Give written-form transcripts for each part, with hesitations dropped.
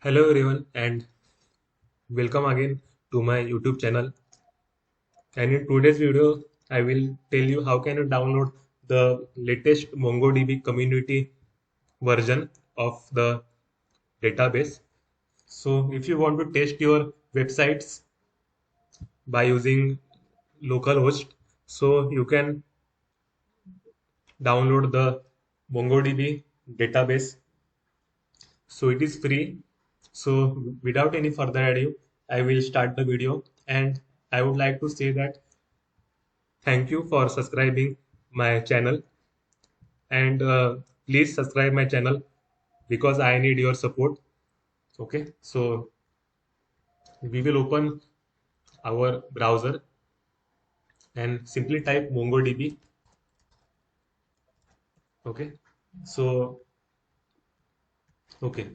Hello everyone and welcome again to my YouTube channel. And in today's video, I will tell you how can you download the latest MongoDB community version of the database. So if you want to test your websites by using localhost, so you can download the MongoDB database. So it is free. So without any further ado, I will start the video and I would like to say that thank you for subscribing my channel and please subscribe my channel because I need your support. Okay, so we will open our browser and simply type MongoDB. Okay, so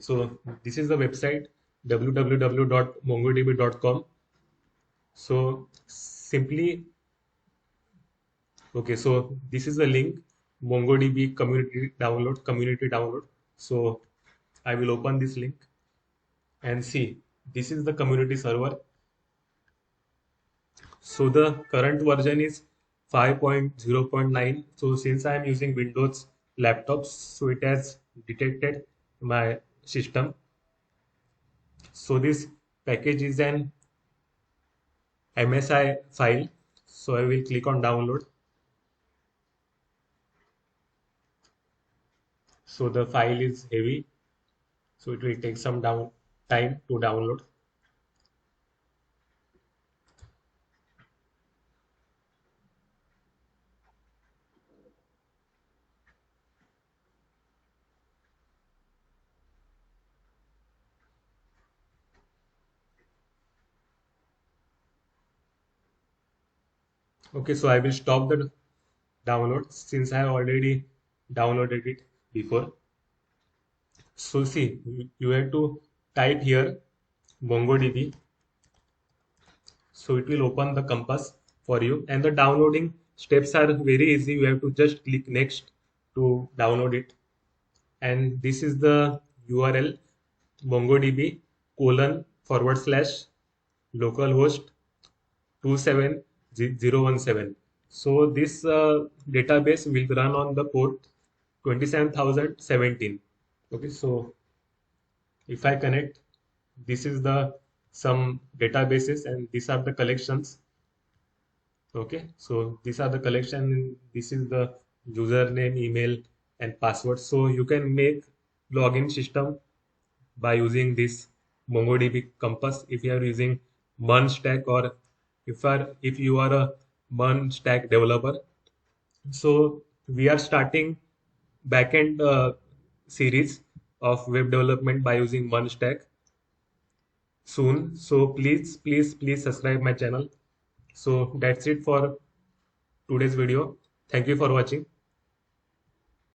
so this is the website www.mongodb.com. So simply okay, so this is the link MongoDB community download. So I will open this link and see this is the community server. So the current version is 5.0.9. So since I am using Windows laptops, so it has detected my system. So this package is an MSI file. So I will click on download. So the file is heavy. So it will take some time to download. Okay, so I will stop the download since I have already downloaded it before. So see, you have to type here MongoDB. So it will open the Compass for you, and the downloading steps are very easy. You have to just click next to download it, and this is the URL MongoDB :/localhost 27017. So this database will run on the port 27017. Okay, so if I connect, this is the some databases and these are the collections. Okay, so these are the collection. This is the username, email, and password. So you can make login system by using this MongoDB Compass if you are using Mun Stack or if you are a Mun Stack developer. So we are starting backend series of web development by using Mun Stack soon. So please subscribe my channel. So that's it for today's video. Thank you for watching.